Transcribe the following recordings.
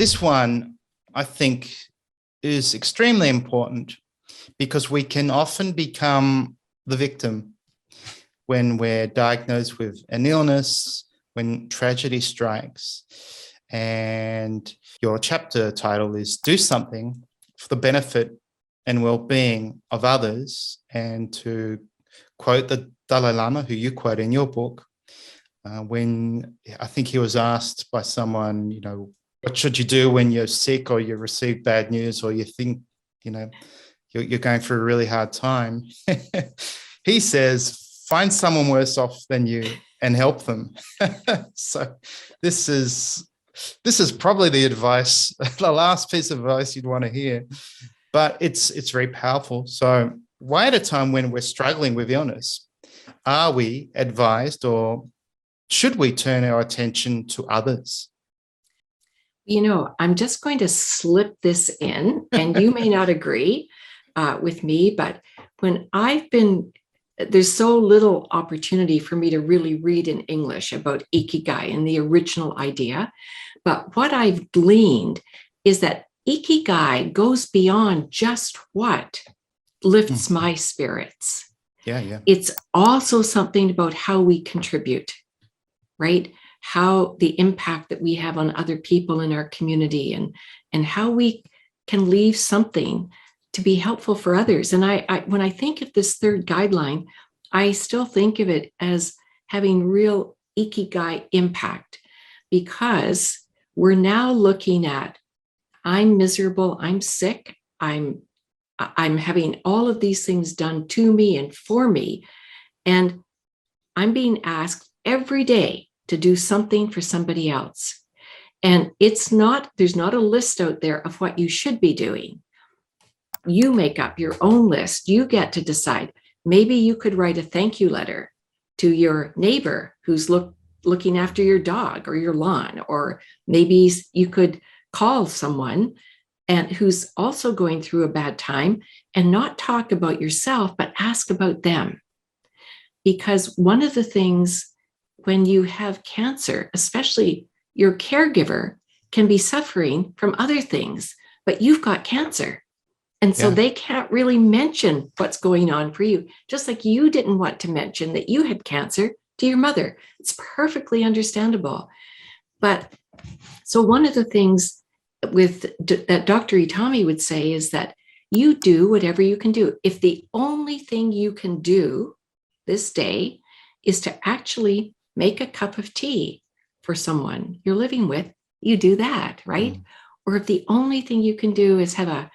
this one, I think, is extremely important because we can often become the victim when we're diagnosed with an illness, when tragedy strikes. And your chapter title is Do Something for the Benefit and Well-Being of Others. And to quote the Dalai Lama, who you quote in your book, when I think he was asked by someone, what should you do when you're sick or you receive bad news or you think, you're going through a really hard time? He says, find someone worse off than you and help them. So this is probably the advice, the last piece of advice you'd want to hear, but it's very powerful. So why at a time when we're struggling with illness, are we advised or should we turn our attention to others? I'm just going to slip this in, and you may not agree with me, but when there's so little opportunity for me to really read in English about Ikigai and the original idea. But what I've gleaned is that Ikigai goes beyond just what lifts my spirits. Yeah. It's also something about how we contribute, right? How the impact that we have on other people in our community and how we can leave something to be helpful for others. And I when I think of this third guideline, I still think of it as having real Ikigai impact, because we're now looking at, I'm miserable, I'm sick, I'm having all of these things done to me and for me, and I'm being asked every day to do something for somebody else. And there's not a list out there of what you should be doing. You make up your own list. You get to decide. Maybe you could write a thank you letter to your neighbor who's looking after your dog or your lawn, or maybe you could call someone and who's also going through a bad time and not talk about yourself, but ask about them. Because one of the things when you have cancer, especially your caregiver can be suffering from other things, but you've got cancer. And so they can't really mention what's going on for you, just like you didn't want to mention that you had cancer to your mother. It's perfectly understandable. But so one of the things that Dr. Itami would say is that you do whatever you can do. If the only thing you can do this day is to actually make a cup of tea for someone you're living with, you do that, right? Or if the only thing you can do is have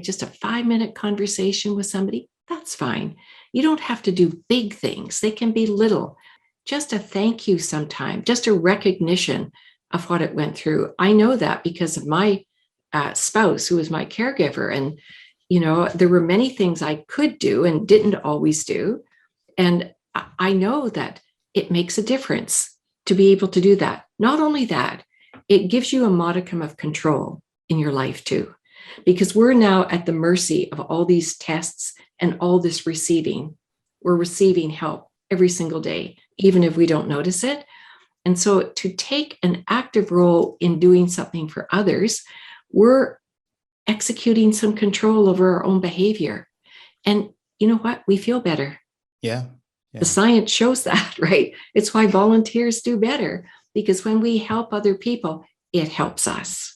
just a 5-minute conversation with somebody, that's fine. You don't have to do big things. They can be little. Just a thank you sometime, just a recognition of what it went through. I know that because of my spouse, who was my caregiver. And, there were many things I could do and didn't always do. And I know that it makes a difference to be able to do that. Not only that, it gives you a modicum of control in your life too, because we're now at the mercy of all these tests and all this receiving. We're receiving help every single day, even if we don't notice it. And so to take an active role in doing something for others, we're executing some control over our own behavior. And you know what? We feel better. Yeah. The science shows that, right? It's why volunteers do better, because when we help other people, it helps us.